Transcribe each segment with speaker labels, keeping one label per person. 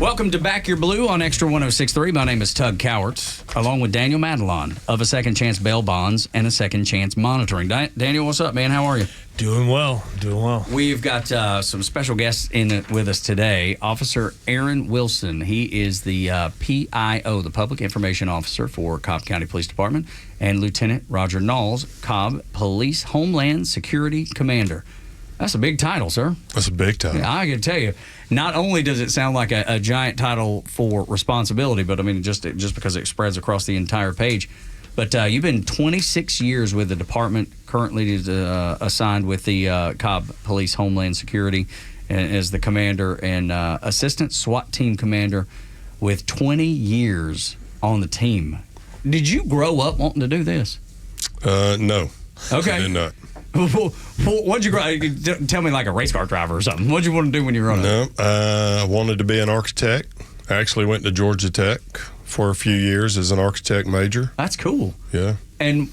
Speaker 1: Welcome to Back Your Blue on Extra 106.3. My name is Tug Cowarts, along with Daniel Madelon of A Second Chance Bail Bonds and A Second Chance Monitoring. Daniel, what's up, man? How are you?
Speaker 2: Doing well.
Speaker 1: We've got some special guests with us today. Officer Aaron Wilson. He is the PIO, the Public Information Officer for Cobb County Police Department, and Lieutenant Roger Nalls, Cobb Police Homeland Security Commander. That's a big title, sir.
Speaker 3: That's a big title.
Speaker 1: Yeah, I can tell you. Not only does it sound like a giant title for responsibility, but I mean just because it spreads across the entire page. But you've been 26 years with the department, currently assigned with the Cobb Police Homeland Security as the commander and assistant SWAT team commander with 20 years on the team. Did you grow up wanting to do this?
Speaker 3: No.
Speaker 1: Okay.
Speaker 3: I did not.
Speaker 1: What'd you tell me, like a race car driver or something? What'd you want to do when you were growing up?
Speaker 3: No, I wanted to be an architect. I actually went to Georgia Tech for a few years as an architect major.
Speaker 1: That's cool.
Speaker 3: Yeah.
Speaker 1: And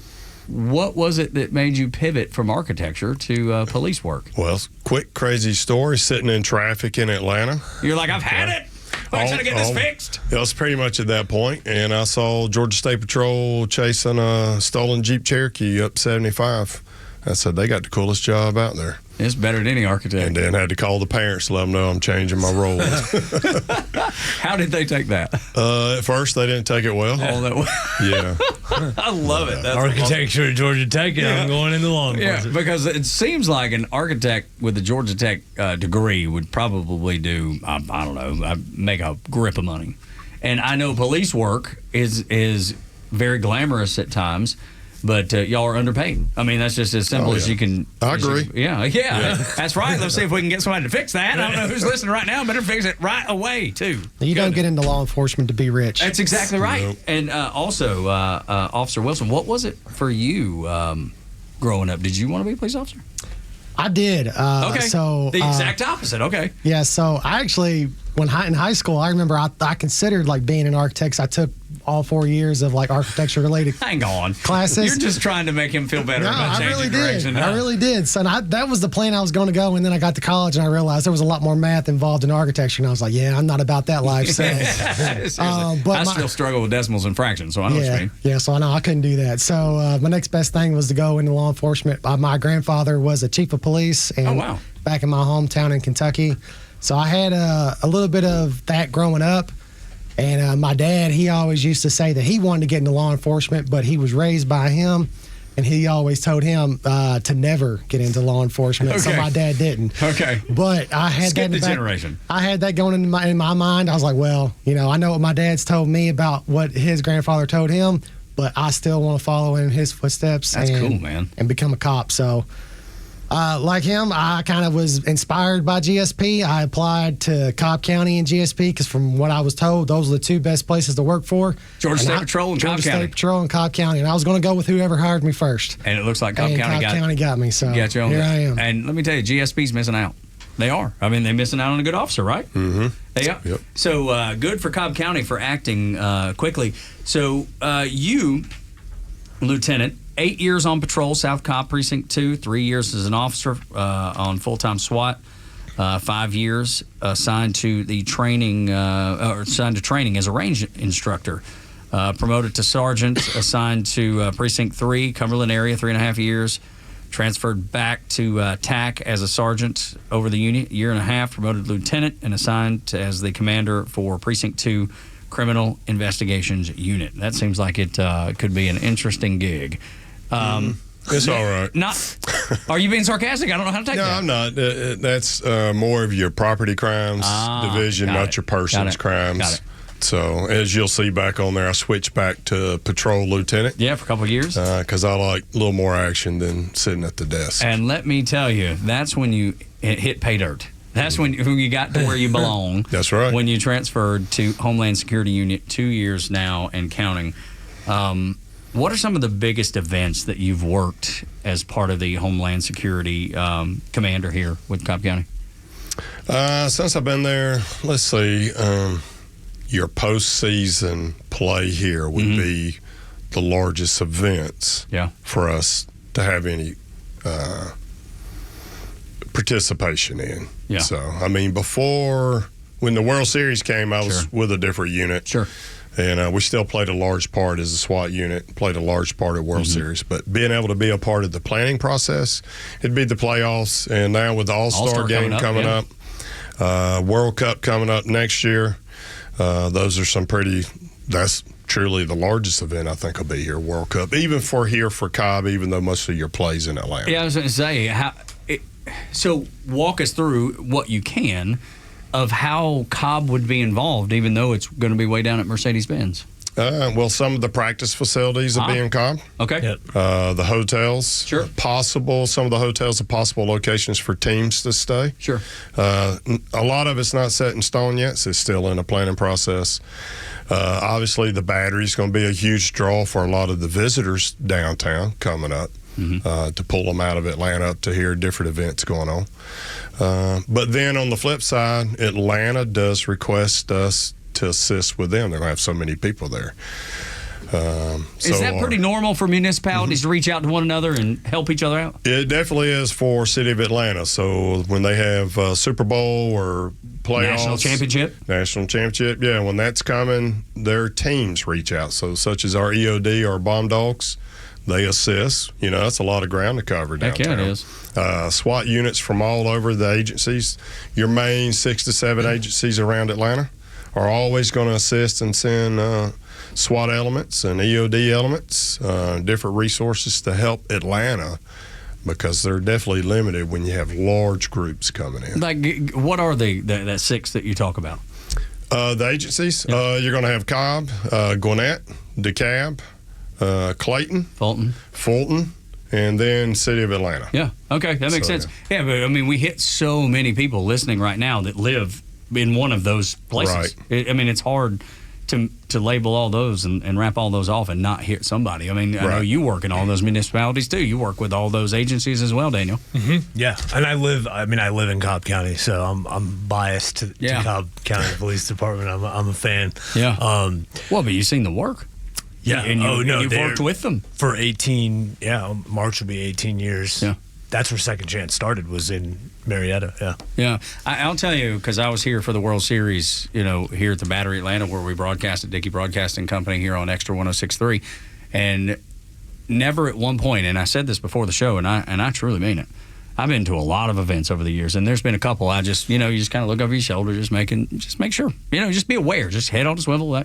Speaker 1: what was it that made you pivot from architecture to police work?
Speaker 3: Well, quick, crazy story. Sitting in traffic in Atlanta.
Speaker 1: You're like, I've had it. I'm trying to get this fixed.
Speaker 3: It was pretty much at that point, and I saw Georgia State Patrol chasing a stolen Jeep Cherokee up 75. I said, they got the coolest job out there.
Speaker 1: It's better than any architect.
Speaker 3: And then had to call the parents to let them know I'm changing my role.
Speaker 1: How did they take that?
Speaker 3: At first, they didn't take it well.
Speaker 1: Oh, that way.
Speaker 3: Yeah.
Speaker 1: I love it. That's
Speaker 2: Architecture at Georgia Tech, and I'm going into law enforcement.
Speaker 1: Yeah, because it seems like an architect with a Georgia Tech degree would probably do, I don't know, make a grip of money. And I know police work is very glamorous at times. But y'all are underpaid. I mean, that's just as simple as you can.
Speaker 3: I agree.
Speaker 1: Yeah, that's right. Let's see if we can get somebody to fix that. I don't know who's listening right now. Better fix it right away, too.
Speaker 4: You don't get into law enforcement to be rich.
Speaker 1: That's exactly right.
Speaker 3: Nope.
Speaker 1: And also, Officer Wilson, what was it for you growing up? Did you want to be a police officer?
Speaker 4: I did.
Speaker 1: Okay.
Speaker 4: So
Speaker 1: the exact opposite. Okay.
Speaker 4: Yeah. So I actually, in high school, I remember I considered like being an architect. So I took all 4 years of like architecture related
Speaker 1: Hang on.
Speaker 4: classes.
Speaker 1: You're just trying to make him feel better
Speaker 4: No,
Speaker 1: about
Speaker 4: I really
Speaker 1: changing direction.
Speaker 4: did. I really did. So that was the plan I was going to go. And then I got to college and I realized there was a lot more math involved in architecture. And I was like, yeah, I'm not about that life. So,
Speaker 1: but I still struggle with decimals and fractions, so I know what you mean.
Speaker 4: Yeah, so I know I couldn't do that. So my next best thing was to go into law enforcement. My grandfather was a chief of police back in my hometown in Kentucky. So I had a little bit of that growing up. And my dad, he always used to say that he wanted to get into law enforcement, but he was raised by him, and he always told him to never get into law enforcement. Okay. So my dad didn't.
Speaker 1: Okay.
Speaker 4: But I had
Speaker 1: Skip the generation.
Speaker 4: I had that going in my mind. I was like, well, I know what my dad's told me about what his grandfather told him, but I still want to follow in his footsteps.
Speaker 1: That's cool, man.
Speaker 4: And become a cop. So. Like him, I kind of was inspired by GSP. I applied to Cobb County and GSP because from what I was told, those are the two best places to work for.
Speaker 1: Georgia State Patrol and Cobb County.
Speaker 4: Georgia State Patrol and Cobb County. And I was going to go with whoever hired me first.
Speaker 1: And it looks like Cobb County
Speaker 4: got me. So
Speaker 1: got you on
Speaker 4: here
Speaker 1: this.
Speaker 4: I am.
Speaker 1: And let me tell you, GSP's missing out. They are. I mean, they're missing out on a good officer, right?
Speaker 3: Mm-hmm.
Speaker 1: They are.
Speaker 3: Yep.
Speaker 1: So good for Cobb County for acting quickly. So you, Lieutenant, 8 years on patrol, South Cobb Precinct 2, 3 years as an officer on full-time SWAT, 5 years assigned to the training, or assigned to training as a range instructor, promoted to sergeant, assigned to Precinct 3, Cumberland area, 3.5 years, transferred back to TAC as a sergeant over the unit, year and a half, promoted lieutenant, and assigned as the commander for Precinct 2, Criminal Investigations Unit. That seems like it could be an interesting gig.
Speaker 3: It's all right.
Speaker 1: Are you being sarcastic? I don't know how to take that.
Speaker 3: No, I'm not. That's more of your property crimes division, not your person's crimes.
Speaker 1: Got it.
Speaker 3: So, as you'll see back on there, I switched back to patrol lieutenant.
Speaker 1: Yeah, for a couple of years.
Speaker 3: Because I like a little more action than sitting at the desk.
Speaker 1: And let me tell you, that's when you hit pay dirt. That's when you got to where you belong.
Speaker 3: That's right.
Speaker 1: When you transferred to Homeland Security Unit, 2 years now and counting. What are some of the biggest events that you've worked as part of the Homeland Security commander here with Cobb County?
Speaker 3: Since I've been there, let's see, your postseason play here would be the largest events for us to have any participation in.
Speaker 1: Yeah.
Speaker 3: So, I mean, before when the World Series came, I was with a different unit.
Speaker 1: Sure.
Speaker 3: And we still played a large part as a SWAT unit, played a large part of World Series. But being able to be a part of the planning process, it'd be the playoffs. And now with the All-Star game coming up, World Cup coming up next year, those are that's truly the largest event I think will be here, World Cup. Even for Cobb, even though most of your plays in Atlanta.
Speaker 1: Yeah, I was going to say, so walk us through what you can of how Cobb would be involved, even though it's going to be way down at Mercedes-Benz.
Speaker 3: Well, some of the practice facilities will be in Cobb.
Speaker 1: Okay.
Speaker 2: Yep.
Speaker 3: The hotels.
Speaker 1: Sure.
Speaker 3: Some of the hotels are possible locations for teams to stay.
Speaker 1: Sure.
Speaker 3: A lot of it's not set in stone yet, so it's still in a planning process. Obviously, the Battery's going to be a huge draw for a lot of the visitors downtown coming up. To pull them out of Atlanta up to hear different events going on. But then on the flip side, Atlanta does request us to assist with them. They're going to have so many people there.
Speaker 1: Is that pretty normal for municipalities to reach out to one another and help each other out?
Speaker 3: It definitely is for City of Atlanta. So when they have Super Bowl or playoffs. National championship, yeah. When that's coming, their teams reach out. So such as our EOD, our bomb dogs, they assist. That's a lot of ground to cover downtown.
Speaker 1: Heck yeah, it is.
Speaker 3: SWAT units from all over the agencies, your main 6 to 7 agencies around Atlanta, are always going to assist and send SWAT elements and EOD elements, different resources to help Atlanta, because they're definitely limited when you have large groups coming in.
Speaker 1: Like, what are that 6 that you talk about?
Speaker 3: The agencies, you're going to have Cobb, Gwinnett, DeKalb, Clayton, Fulton, and then City of Atlanta.
Speaker 1: Yeah, okay, that makes sense. Yeah, but I mean, we hit so many people listening right now that live in one of those places. Right. It's hard to label all those and wrap all those off and not hit somebody. I know you work in all those municipalities too. You work with all those agencies as well, Daniel.
Speaker 2: Yeah, and I live in Cobb County, so I'm biased to Cobb County Police Department. I'm a fan.
Speaker 1: Yeah. Well, but you've seen the work.
Speaker 2: Yeah.
Speaker 1: And you've worked with them
Speaker 2: for 18. Yeah, March will be 18 years.
Speaker 1: Yeah.
Speaker 2: That's where Second Chance started, was in Marietta. Yeah.
Speaker 1: Yeah. I'll tell you, because I was here for the World Series, here at the Battery Atlanta, where we broadcast at Dickey Broadcasting Company here on Extra 106.3, and never at one point, and I said this before the show, and I truly mean it, I've been to a lot of events over the years, and there's been a couple I just, you just kind of look over your shoulder, just make sure, just be aware, just head on the swivel,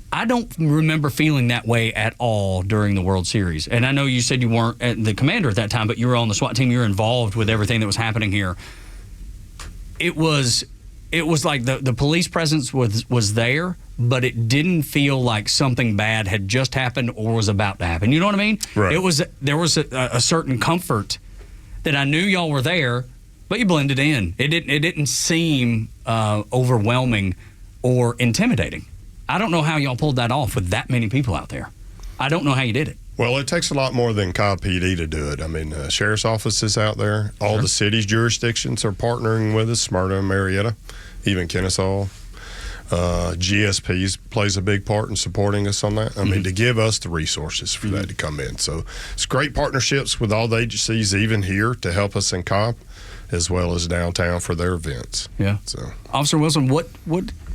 Speaker 1: I don't remember feeling that way at all during the World Series. And I know you said you weren't the commander at that time, but you were on the SWAT team. You were involved with everything that was happening here. It was like the police presence was there, but it didn't feel like something bad had just happened or was about to happen. You know what I mean?
Speaker 3: Right.
Speaker 1: There was a certain comfort that I knew y'all were there, but you blended in. It didn't seem overwhelming or intimidating. I don't know how y'all pulled that off with that many people out there. I don't know how you did it.
Speaker 3: Well, it takes a lot more than Cobb PD to do it. The sheriff's office is out there. All the city's jurisdictions are partnering with us, Smyrna and Marietta, even Kennesaw. GSPs plays a big part in supporting us on that. To give us the resources for that to come in. So it's great partnerships with all the agencies, even here, to help us in Cobb, as well as downtown for their events.
Speaker 1: Yeah.
Speaker 3: So,
Speaker 1: Officer Wilson, what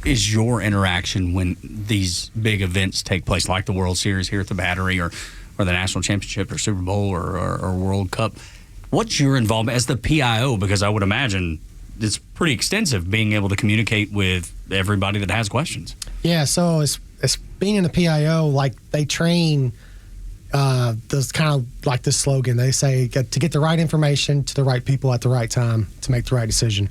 Speaker 1: is your interaction when these big events take place, like the World Series here at the Battery, or the National Championship, or Super Bowl, or World Cup? What's your involvement as the PIO? Because I would imagine it's pretty extensive, being able to communicate with everybody that has questions.
Speaker 4: Yeah, so it's being in the PIO, like they train. There's kind of like this slogan. They say to get the right information to the right people at the right time to make the right decision.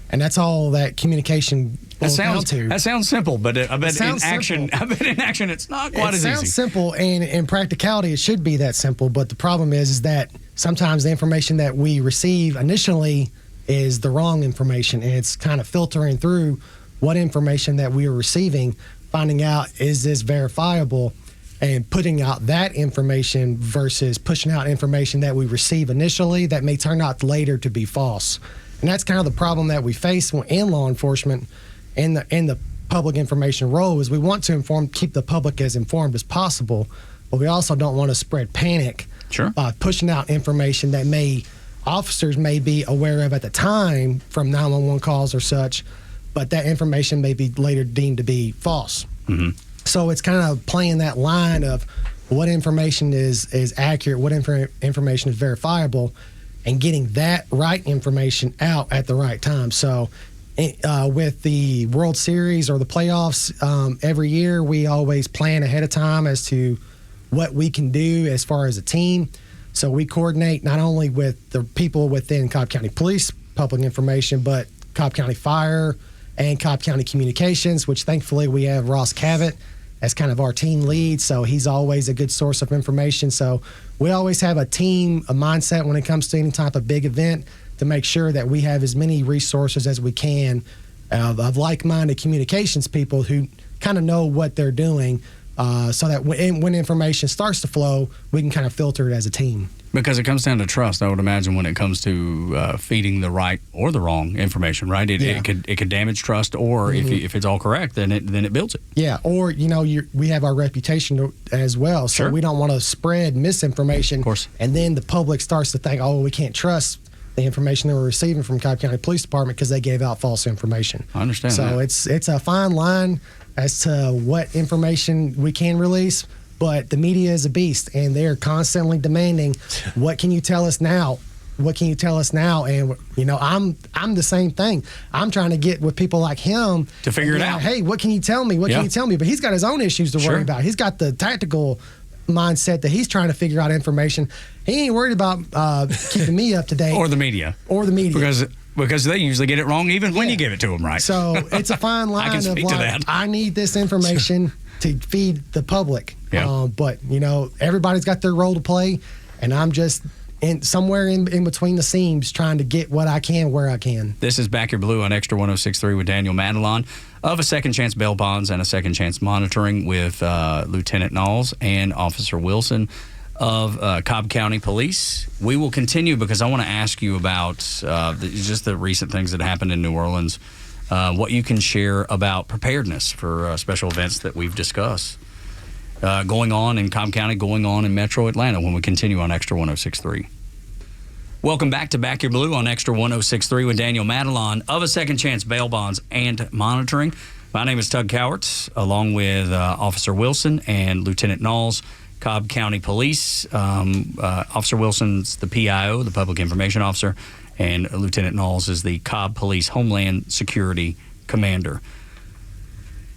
Speaker 4: And that's all that communication boils down to.
Speaker 1: That sounds simple, but I bet in action it's not quite as easy.
Speaker 4: It sounds simple, and in practicality it should be that simple, but the problem is that sometimes the information that we receive initially is the wrong information, and it's kind of filtering through what information that we are receiving, finding out, is this verifiable, and putting out that information versus pushing out information that we receive initially that may turn out later to be false. And that's kind of the problem that we face in law enforcement and the public information role, is we want to keep the public as informed as possible, but we also don't want to spread panic by pushing out information that may officers may be aware of at the time from 911 calls or such, but that information may be later deemed to be false.
Speaker 1: Mm-hmm.
Speaker 4: So it's kind of playing that line of what information is accurate, what information is verifiable, and getting that right information out at the right time. So with the World Series or the playoffs, every year we always plan ahead of time as to what we can do as far as a team. So we coordinate not only with the people within Cobb County Police, public information, but Cobb County Fire and Cobb County Communications, which thankfully we have Ross Cavett as kind of our team lead. So he's always a good source of information. So we always have a mindset when it comes to any type of big event to make sure that we have as many resources as we can of like-minded communications people who kind of know what they're doing, so that when information starts to flow, we can kind of filter it as a team.
Speaker 1: Because it comes down to trust, I would imagine, when it comes to feeding the right or the wrong information, right? It could damage trust, or if it's all correct, then it builds it.
Speaker 4: Yeah, or we have our reputation as well, so we don't want to spread misinformation.
Speaker 1: Of course.
Speaker 4: And then the public starts to think, oh, we can't trust the information that we're receiving from Cobb County Police Department because they gave out false information.
Speaker 1: I understand.
Speaker 4: So it's a fine line as to what information we can release. But the media is a beast, and they're constantly demanding, what can you tell us now? What can you tell us now? And, I'm the same thing. I'm trying to get with people like him
Speaker 1: to figure it out.
Speaker 4: Hey, what can you tell me? What can you tell me? But he's got his own issues to worry about. He's got the tactical mindset that he's trying to figure out information. He ain't worried about keeping me up to date.
Speaker 1: Or the media. Because they usually get it wrong even when you give it to them right.
Speaker 4: So it's a fine line of I need this information to feed the public.
Speaker 1: Yeah.
Speaker 4: But, everybody's got their role to play, and I'm just somewhere in between the seams trying to get what I can where I can.
Speaker 1: This is Back Your Blue on Extra 106.3 with Daniel Madelon of a Second Chance Bail Bonds and a Second Chance Monitoring with Lieutenant Nalls and Officer Wilson of Cobb County Police. We will continue because I want to ask you about just the recent things that happened in New Orleans, what you can share about preparedness for special events that we've discussed going on in Cobb County, going on in Metro Atlanta when we continue on Extra 106.3. Welcome back to Back Your Blue on Extra 106.3 with Daniel Madelon of a Second Chance Bail Bonds and Monitoring. My name is Tug Cowarts, along with Officer Wilson and Lieutenant Nalls, Cobb County Police. Officer Wilson's the PIO, the Public Information Officer, and Lieutenant Nalls is the Cobb Police Homeland Security Commander.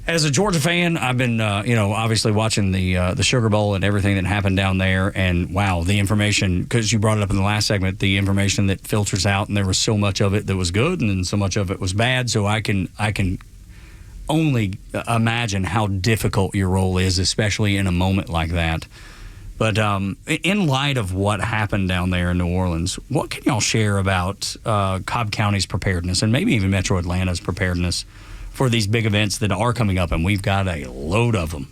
Speaker 1: As a Georgia fan, I've been, obviously watching the Sugar Bowl and everything that happened down there. And wow, the information, because you brought it up in the last segment, the information that filters out, and there was so much of it that was good, and then so much of it was bad. So I can only imagine how difficult your role is, especially in a moment like that. But in light of what happened down there in New Orleans, what can y'all share about Cobb County's preparedness and maybe even Metro Atlanta's preparedness for these big events that are coming up, and we've got a load of them?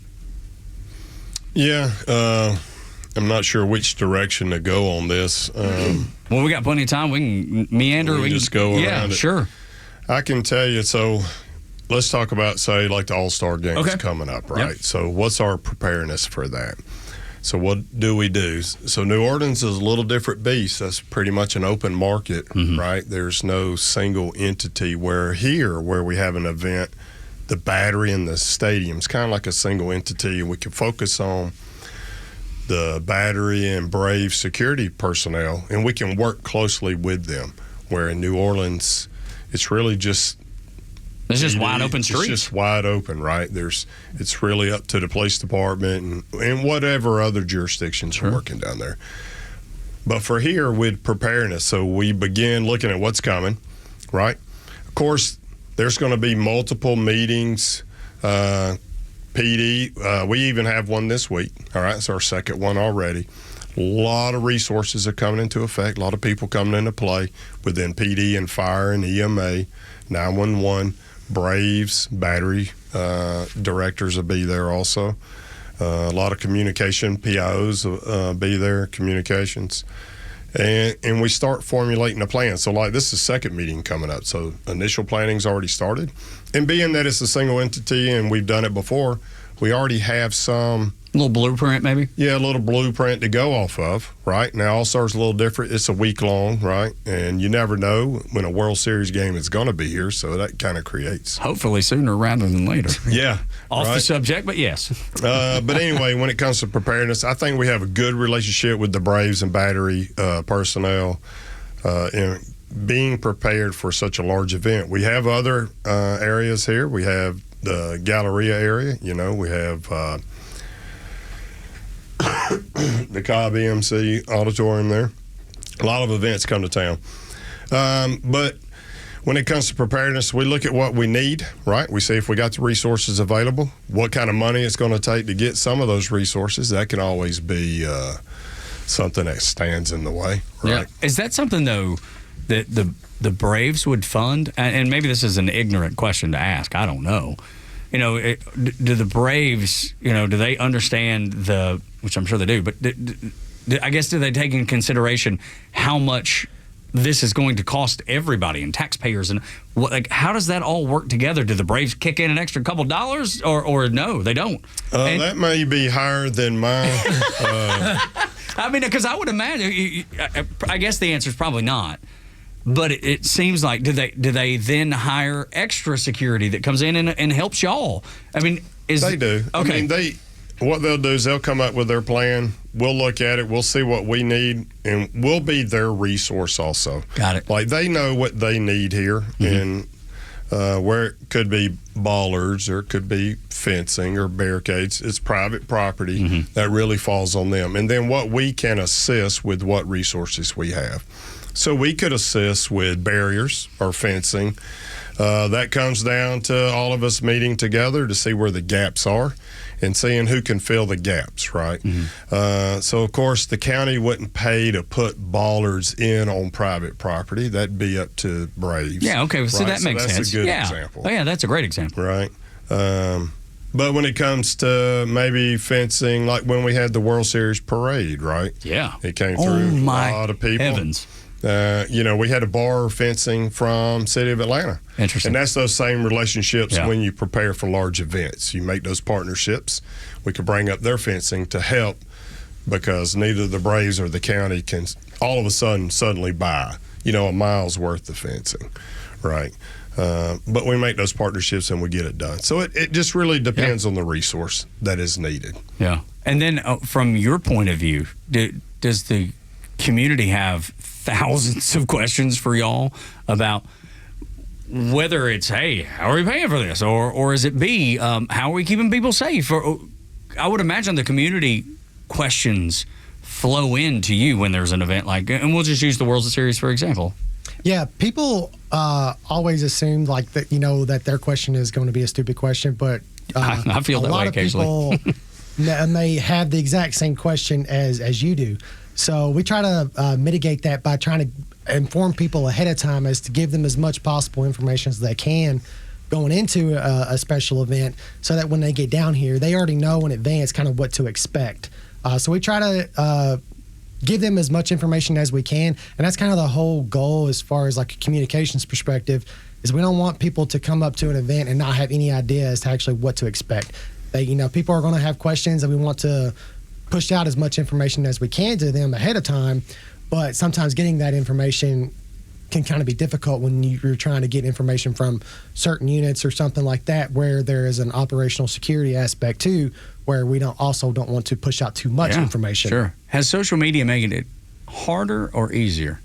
Speaker 3: Yeah, I'm not sure which direction to go on this.
Speaker 1: Well, we got plenty of time. We can meander.
Speaker 3: We can just go around it.
Speaker 1: Sure.
Speaker 3: I can tell you, so let's talk about, say, like the All-Star Games coming up, right? Yep. So what's our preparedness for that? So what do we do? So New Orleans is a little different beast. That's pretty much an open market, right? There's no single entity where we have an event, the Battery and the stadium's kind of like a single entity, and we can focus on the Battery and Brave security personnel, and we can work closely with them, where in New Orleans, it's really just
Speaker 1: wide open streets.
Speaker 3: It's just wide open, right? It's really up to the police department and whatever other jurisdictions are working down there. But for here, with preparedness, so we begin looking at what's coming, right? Of course, there's going to be multiple meetings. PD, we even have one this week. All right, it's our second one already. A lot of resources are coming into effect. A lot of people coming into play within PD and Fire and EMA, 911. Braves, Battery directors will be there also. A lot of communication, PIOs will be there, communications. And we start formulating a plan. So, like, this is the second meeting coming up. So, initial planning's already started. And being that it's a single entity and we've done it before, we already have some
Speaker 1: A little blueprint, maybe?
Speaker 3: Yeah, a little blueprint to go off of, right? Now, All-Star's a little different. It's a week long, right? And you never know when a World Series game is going to be here, so that kind of creates.
Speaker 1: Hopefully sooner rather than later.
Speaker 3: Yeah.
Speaker 1: Off the subject, but yes.
Speaker 3: But anyway, when it comes to preparedness, I think we have a good relationship with the Braves and Battery personnel in being prepared for such a large event. We have other areas here. We have the Galleria area. We have the Cobb EMC auditorium there. A lot of events come to town. But when it comes to preparedness, we look at what we need, right? We see if we got the resources available, what kind of money it's going to take to get some of those resources. That can always be something that stands in the way, right?
Speaker 1: Yeah. Is that something, though, that the Braves would fund? And maybe this is an ignorant question to ask. I don't know. Do the Braves, do they understand which I'm sure they do, but I guess do they take in consideration how much this is going to cost everybody and taxpayers, and how does that all work together? Do the Braves kick in an extra couple dollars, or no, they don't?
Speaker 3: That may be higher than mine.
Speaker 1: I mean, because I would imagine, I guess the answer is probably not. But it seems like, do they then hire extra security that comes in and helps y'all? I mean,
Speaker 3: they do.
Speaker 1: Okay.
Speaker 3: I mean, what they'll do is they'll come up with their plan. We'll look at it. We'll see what we need, and we'll be their resource also.
Speaker 1: Got it.
Speaker 3: Like, they know what they need here, and where it could be bollards or it could be fencing or barricades. It's private property that really falls on them. And then what we can assist with what resources we have. So we could assist with barriers or fencing. That comes down to all of us meeting together to see where the gaps are and seeing who can fill the gaps, right? So, of course, the county wouldn't pay to put bollards in on private property. That'd be up to Braves.
Speaker 1: Yeah, okay, so that makes sense.
Speaker 3: That's a good example.
Speaker 1: Oh, yeah, that's a great example.
Speaker 3: Right. But when it comes to maybe fencing, like when we had the World Series parade, right?
Speaker 1: Yeah.
Speaker 3: It came through a lot of people.
Speaker 1: Heavens.
Speaker 3: We had a bar fencing from City of Atlanta.
Speaker 1: Interesting.
Speaker 3: And that's those same relationships when you prepare for large events. You make those partnerships. We could bring up their fencing to help, because neither the Braves or the county can all of a suddenly buy, a mile's worth of fencing, right? But we make those partnerships and we get it done. So it just really depends on the resource that is needed.
Speaker 1: Yeah. And then from your point of view, does the community have thousands of questions for y'all about whether it's, hey, how are we paying for this? Or is it B, how are we keeping people safe? Or I would imagine the community questions flow into you when there's an event like, and we'll just use the World Series for example.
Speaker 4: Yeah, people always assume like that, that their question is going to be a stupid question, but
Speaker 1: I feel that way occasionally.
Speaker 4: A lot of people may have the exact same question as you do. So we try to mitigate that by trying to inform people ahead of time as to give them as much possible information as they can going into a special event, so that when they get down here, they already know in advance kind of what to expect. So we try to give them as much information as we can, and that's kind of the whole goal as far as like a communications perspective, is we don't want people to come up to an event and not have any idea as to actually what to expect. People are going to have questions, and we want to push out as much information as we can to them ahead of time, but sometimes getting that information can kind of be difficult when you're trying to get information from certain units or something like that, where there is an operational security aspect too, where we don't want to push out too much information.
Speaker 1: Sure. Has social media made it harder or easier?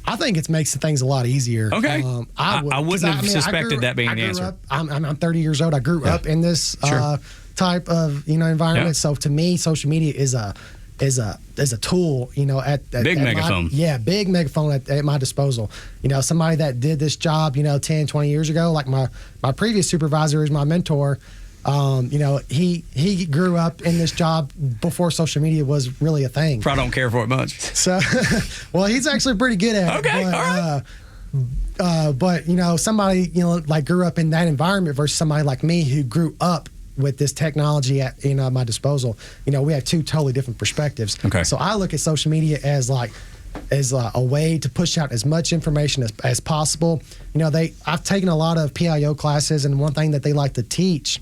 Speaker 4: I think it makes things a lot easier.
Speaker 1: Okay. I wouldn't have suspected that being the answer.
Speaker 4: I'm 30 years old. I grew up in this type of environment. Yeah. So to me, social media is a tool. At
Speaker 1: big megaphone.
Speaker 4: Big megaphone at my disposal. Somebody that did this job 10, 20 years ago, like my previous supervisor is my mentor. He grew up in this job before social media was really a thing.
Speaker 1: Probably don't care for it much.
Speaker 4: So, well, he's actually pretty good at it.
Speaker 1: Okay, all right.
Speaker 4: But somebody like grew up in that environment versus somebody like me who grew up with this technology at my disposal. We have two totally different perspectives.
Speaker 1: Okay.
Speaker 4: So I look at social media as a way to push out as much information as possible. I've taken a lot of PIO classes, and one thing that they like to teach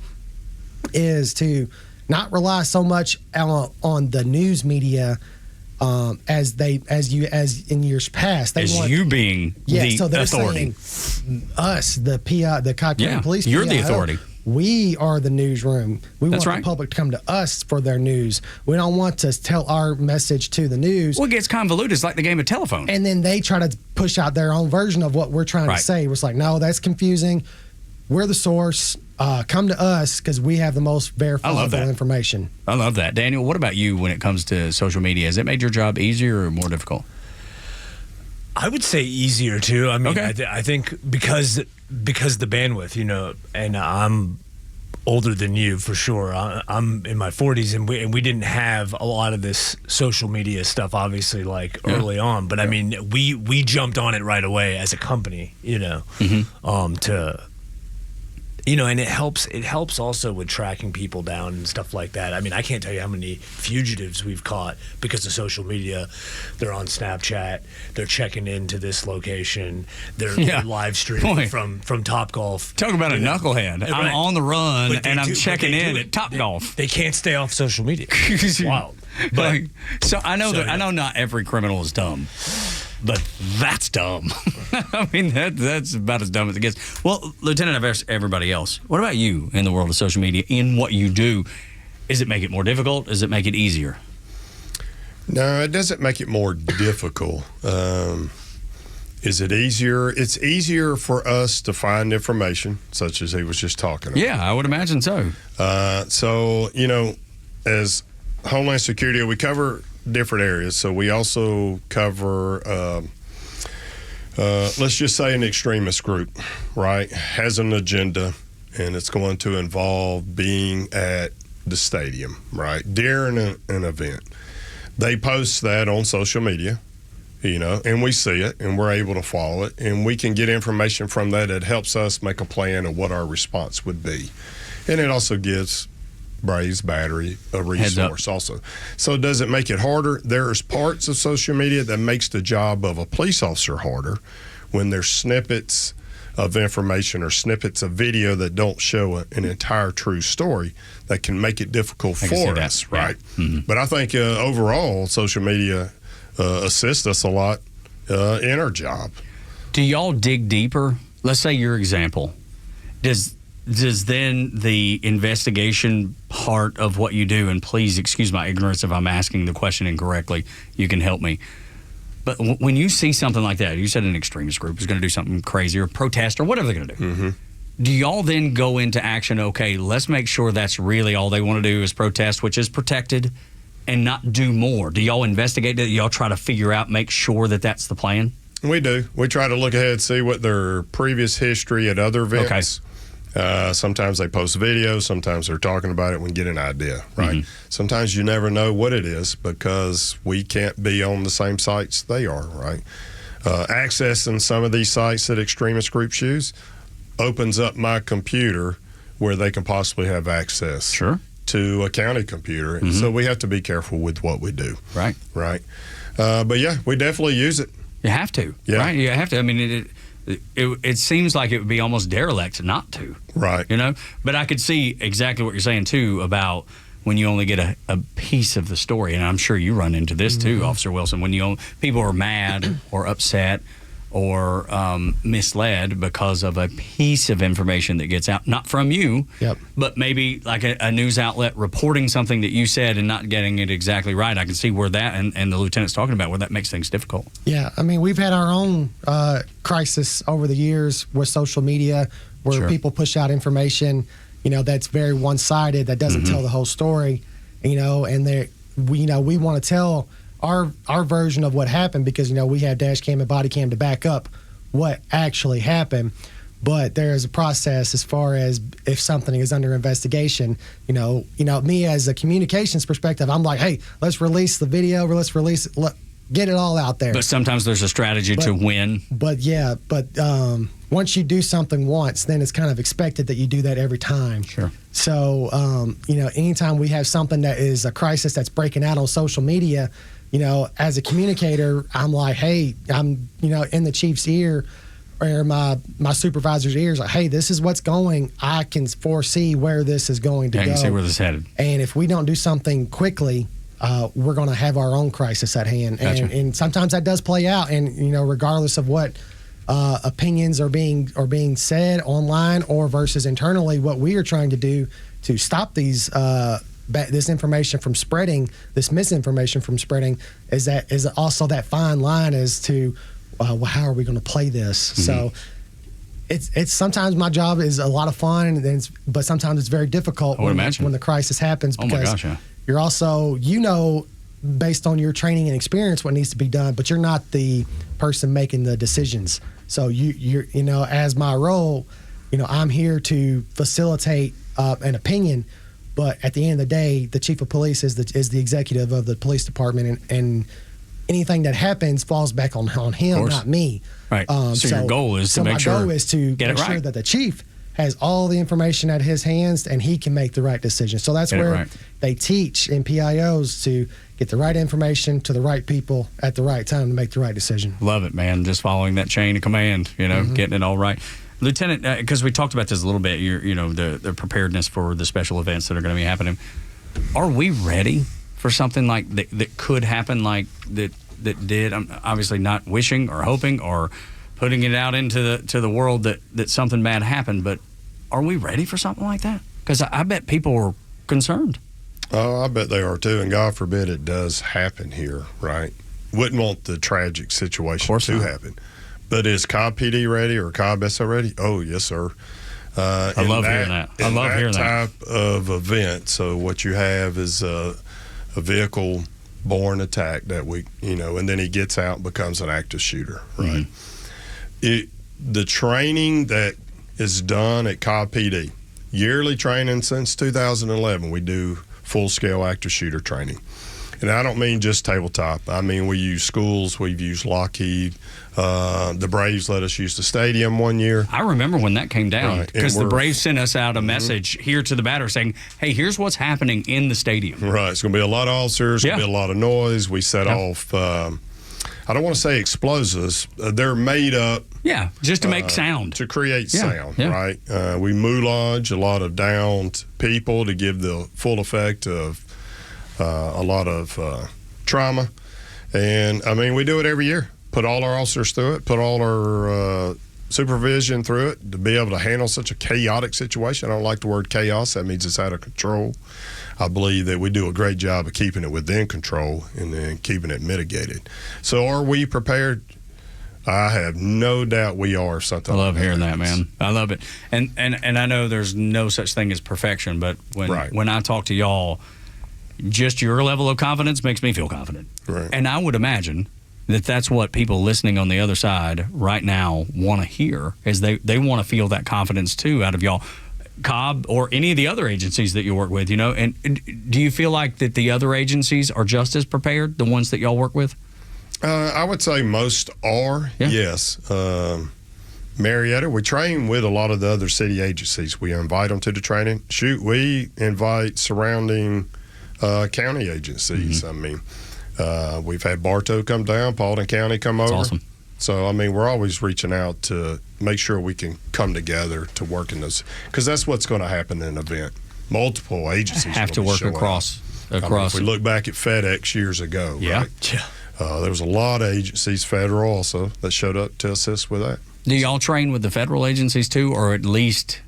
Speaker 4: is to not rely so much on the news media as in years past.
Speaker 1: You being the
Speaker 4: so they're
Speaker 1: authority.
Speaker 4: Saying us, the PI, the Cobb County Police.
Speaker 1: You're the
Speaker 4: PIO,
Speaker 1: authority.
Speaker 4: We are the newsroom. We
Speaker 1: That's
Speaker 4: want
Speaker 1: right.
Speaker 4: the public to come to us for their news. We don't want to tell our message to the news.
Speaker 1: Well, it gets convoluted. It's like the game of telephone.
Speaker 4: And then they try to push out their own version of what we're trying to say. It's like, no, that's confusing. We're the source. Come to us because we have the most verifiable information.
Speaker 1: I love that. Daniel, what about you when it comes to social media? Has it made your job easier or more difficult?
Speaker 2: I would say easier too. I mean, I think because the bandwidth, and I'm older than you for sure. I'm in my 40s, and we didn't have a lot of this social media stuff, obviously, early on. But I mean, we jumped on it right away as a company, and it helps also with tracking people down and stuff like that. I mean, I can't tell you how many fugitives we've caught because of social media. They're on Snapchat, they're checking into this location, they're live streaming from Topgolf.
Speaker 1: Talk about a knucklehead.
Speaker 2: Right.
Speaker 1: I'm on the run and I'm checking in at Topgolf.
Speaker 2: They can't stay off social media. It's wild.
Speaker 1: But so I know not every criminal is dumb. But that's dumb. I mean, that's about as dumb as it gets. Well, Lieutenant, I've asked everybody else. What about you in the world of social media, in what you do? Does it make it more difficult? Does it make it easier?
Speaker 3: No, it doesn't make it more difficult. Is it easier? It's easier for us to find information, such as he was just talking about.
Speaker 1: Yeah, I would imagine so.
Speaker 3: So, as Homeland Security, we cover different areas. So we also cover, let's just say, an extremist group, right, has an agenda, and it's going to involve being at the stadium, right, during an event. They post that on social media, and we see it, and we're able to follow it, and we can get information from that that helps us make a plan of what our response would be. And it also gives Braves Battery a resource also. So does it make it harder? There's parts of social media that makes the job of a police officer harder when there's snippets of information or snippets of video that don't show an entire true story that can make it difficult for us, right? Yeah. Mm-hmm. But I think overall social media assists us a lot in our job.
Speaker 1: Do y'all dig deeper? Let's say your example. Does then the investigation part of what you do, and please excuse my ignorance if I'm asking the question incorrectly, you can help me. But when you see something like that, you said an extremist group is going to do something crazy or protest or whatever they're going to do. Mm-hmm. Do y'all then go into action, okay, let's make sure that's really all they want to do is protest, which is protected, and not do more? Do y'all investigate it? Do y'all try to figure out, make sure that that's the plan?
Speaker 3: We do. We try to look ahead, see what their previous history at other events.
Speaker 1: Okay.
Speaker 3: Sometimes they post videos. Sometimes they're talking about it. We get an idea, right? Mm-hmm. Sometimes you never know what it is because we can't be on the same sites they are, right? Accessing some of these sites that extremist groups use opens up my computer where they can possibly have access to a county computer. Mm-hmm. So we have to be careful with what we do.
Speaker 1: Right.
Speaker 3: But yeah, we definitely use it.
Speaker 1: You have to, right? You have to. I mean, it seems like it would be almost derelict not to.
Speaker 3: Right.
Speaker 1: But I could see exactly what you're saying, too, about when you only get a piece of the story. And I'm sure you run into this, too, Officer Wilson, when people are mad or upset or misled because of a piece of information that gets out, not from you, but maybe like a news outlet reporting something that you said and not getting it exactly right. I can see where that, and the lieutenant's talking about, where that makes things difficult.
Speaker 4: Yeah, I mean, we've had our own crisis over the years with social media where people push out information, that's very one-sided, that doesn't tell the whole story, and we want to tell our version of what happened because we have dash cam and body cam to back up what actually happened, but there is a process as far as if something is under investigation. Me as a communications perspective, I'm like, hey, let's release the video or let's release it, get it all out there.
Speaker 1: But sometimes there's a strategy to win.
Speaker 4: But once you do something once, then it's kind of expected that you do that every time.
Speaker 1: Sure.
Speaker 4: So anytime we have something that is a crisis that's breaking out on social media, as a communicator, I'm like, hey, I'm, in the chief's ear. or my supervisor's ears, like, hey, this is what's going. I can foresee where this is going to go.
Speaker 1: You can see where this is headed.
Speaker 4: And if we don't do something quickly, we're going to have our own crisis at hand.
Speaker 1: Gotcha.
Speaker 4: And sometimes that does play out. And regardless of what opinions are being said online or versus internally, what we are trying to do to stop these this information from spreading, this misinformation from spreading, is also that fine line as to well, how are we going to play this? Mm-hmm. So it's sometimes my job is a lot of fun, but sometimes it's very difficult when the crisis happens, because you're also, based on your training and experience, what needs to be done, but you're not the person making the decisions. So you're as my role, I'm here to facilitate an opinion, but at the end of the day, the chief of police is the executive of the police department, and anything that happens falls back on him, not me.
Speaker 1: Right. So your goal is to make sure.
Speaker 4: My goal is to make sure that the chief has all the information at his hands and he can make the right decision. So that's where they teach in PIOs to get the right information to the right people at the right time to make the right decision.
Speaker 1: Love it, man. Just following that chain of command, getting it all right. Lieutenant, because we talked about this a little bit, the preparedness for the special events that are going to be happening. Are we ready for something like that could happen, like that did? I'm obviously not wishing or hoping or putting it out into the world that something bad happened, but are we ready for something like that? Because I bet people are concerned.
Speaker 3: Oh, I bet they are too, and God forbid it does happen here, right? Wouldn't want the tragic situation to happen. But is Cobb PD ready or Cobb SO ready? Oh, yes, sir.
Speaker 1: I love hearing that. I love hearing that
Speaker 3: type of event. So what you have is a vehicle-borne attack that and then he gets out and becomes an active shooter, right? Mm-hmm. The training that is done at Cobb PD, yearly training since 2011, we do full-scale active shooter training. And I don't mean just tabletop. I mean, we use schools. We've used Lockheed. The Braves let us use the stadium one year.
Speaker 1: I remember when that came down, because the Braves sent us out a message here to the batter saying, hey, here's what's happening in the stadium.
Speaker 3: Right. It's going to be a lot of officers. It's going to be a lot of noise. We set off, I don't want to say explosives. They're made up.
Speaker 1: Yeah, just to make sound.
Speaker 3: To create sound, right? We moulage a lot of downed people to give the full effect of a lot of trauma. And, I mean, we do it every year. Put all our officers through it, put all our supervision through it to be able to handle such a chaotic situation. I don't like the word chaos. That means it's out of control. I believe that we do a great job of keeping it within control and then keeping it mitigated. So are we prepared? I have no doubt we are. Something.
Speaker 1: I love hearing that, man. I love it. And I know there's no such thing as perfection, but when I talk to y'all, just your level of confidence makes me feel confident.
Speaker 3: Right.
Speaker 1: And I would imagine that's what people listening on the other side right now want to hear, is they want to feel that confidence too out of y'all. Cobb or any of the other agencies that you work with, and do you feel like that the other agencies are just as prepared, the ones that y'all work with?
Speaker 3: I would say most are, yes. Marietta, we train with a lot of the other city agencies. We invite them to the training. We invite surrounding county agencies. Mm-hmm. I mean, we've had Bartow come down, Paulding County come over.
Speaker 1: That's awesome.
Speaker 3: So, I mean, we're always reaching out to make sure we can come together to work in this, because that's what's going to happen in an event. Multiple agencies
Speaker 1: have to work across.
Speaker 3: I mean, if we look back at FedEx years ago, right? There was a lot of agencies, federal also, that showed up to assist with that.
Speaker 1: Do y'all train with the federal agencies too, or at least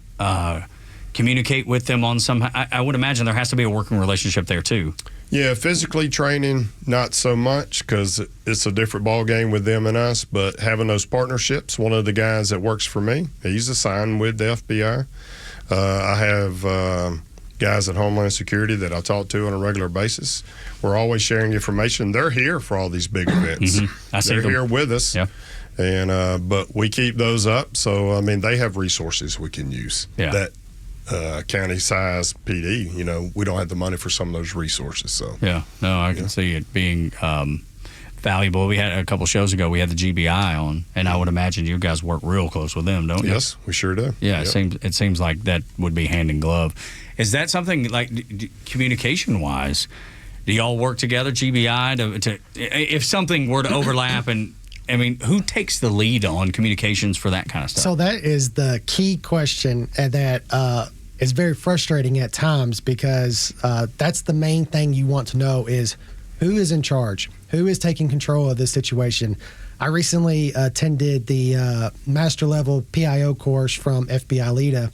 Speaker 1: communicate with them on some? I would imagine there has to be a working relationship there too.
Speaker 3: Yeah, physically training, not so much, because it's a different ball game with them and us, but having those partnerships. One of the guys that works for me, he's assigned with the FBI. I have guys at Homeland Security that I talk to on a regular basis. We're always sharing information. They're here for all these big events.
Speaker 1: Mm-hmm.
Speaker 3: They're here with us.
Speaker 1: Yeah.
Speaker 3: And but we keep those up. So, I mean, they have resources we can use.
Speaker 1: Yeah.
Speaker 3: That county size PD, we don't have the money for some of those resources. So
Speaker 1: I can see it being valuable. We had a couple shows ago, we had the GBI on, and I would imagine you guys work real close with them, don't you?
Speaker 3: Yes, we sure do.
Speaker 1: Yeah, it seems like that would be hand in glove. Is that something like communication wise? Do y'all work together, GBI, to if something were to overlap and I mean, who takes the lead on communications for that kind of stuff?
Speaker 4: So that is the key question that is very frustrating at times, because that's the main thing you want to know is who is in charge, who is taking control of this situation. I recently attended the master level PIO course from FBI LEDA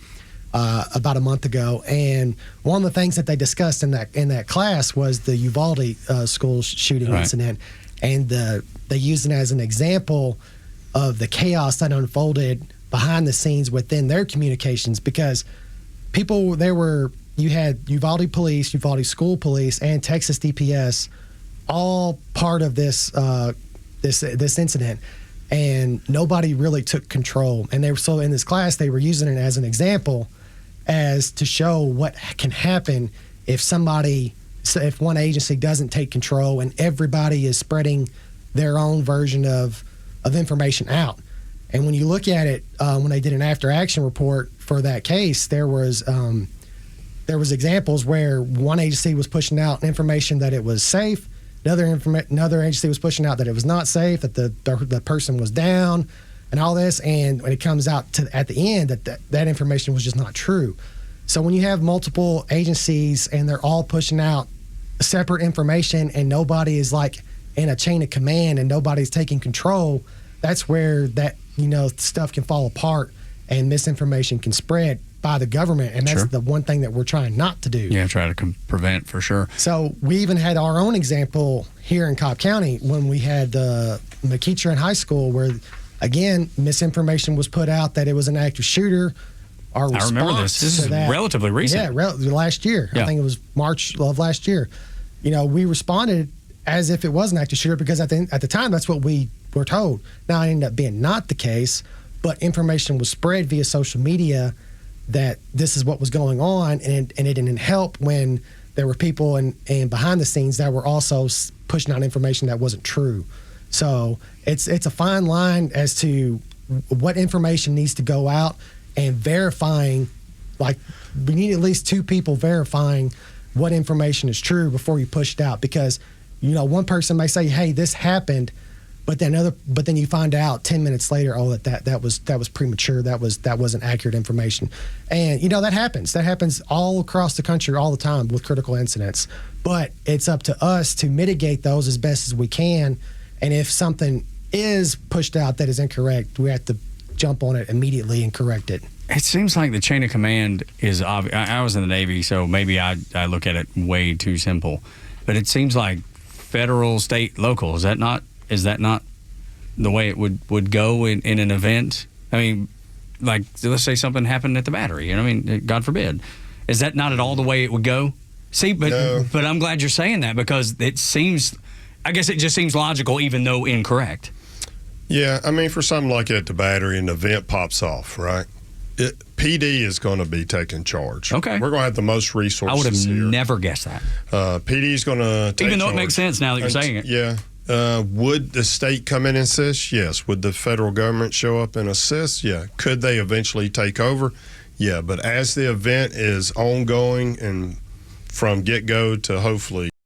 Speaker 4: about a month ago, and one of the things that they discussed in that class was the Uvalde school shooting incident, and they used it as an example of the chaos that unfolded behind the scenes within their communications, because you had Uvalde police, Uvalde school police, and Texas DPS all part of this incident, and nobody really took control. And so in this class, they were using it as an example as to show what can happen if one agency doesn't take control and everybody is spreading their own version of information out. And when you look at it, when they did an after action report for that case, there was examples where one agency was pushing out information that it was safe, another agency was pushing out that it was not safe, that the person was down, and all this. And when it comes out at the end that information was just not true. So when you have multiple agencies and they're all pushing out separate information and nobody is like in a chain of command and nobody's taking control, that's where stuff can fall apart and misinformation can spread by the government, and that's the one thing that we're trying not to do.
Speaker 1: Yeah, try to prevent, for sure.
Speaker 4: So we even had our own example here in Cobb County when we had McEachern High School, where, again, misinformation was put out that it was an active shooter. I
Speaker 1: remember this. This is relatively recent.
Speaker 4: Yeah, last year. Yeah. I think it was March of last year. We responded as if it was an active shooter, because at the time, that's what we were told. Now, it ended up being not the case, but information was spread via social media that this is what was going on, and it didn't help when there were people and behind the scenes that were also pushing out information that wasn't true. So it's a fine line as to what information needs to go out, and verifying, like, we need at least two people verifying what information is true before you push it out, because one person may say, hey, this happened, but then you find out 10 minutes later, that was premature. That wasn't accurate information. And that happens. That happens all across the country all the time with critical incidents. But it's up to us to mitigate those as best as we can. And if something is pushed out that is incorrect, we have to jump on it immediately and correct it.
Speaker 1: It seems like the chain of command is obvious. I was in the Navy, so maybe I look at it way too simple. But it seems like federal, state, local. Is that not the way it would go in an event? I mean, like, let's say something happened at the Battery. God forbid. Is that not at all the way it would go? See, but I'm glad you're saying that, because it seems, I guess it just seems logical, even though incorrect.
Speaker 3: Yeah, for something like at the Battery, an event pops off, right? PD is going to be taking charge.
Speaker 1: Okay.
Speaker 3: We're going to have the most resources.
Speaker 1: I would have
Speaker 3: here.
Speaker 1: never guessed that.
Speaker 3: PD is going to take
Speaker 1: Even though
Speaker 3: charge.
Speaker 1: it makes sense now that you're saying it.
Speaker 3: Yeah. Would the state come in and assist? Yes. Would the federal government show up and assist? Yeah. Could they eventually take over? Yeah. But as the event is ongoing and from get-go to hopefully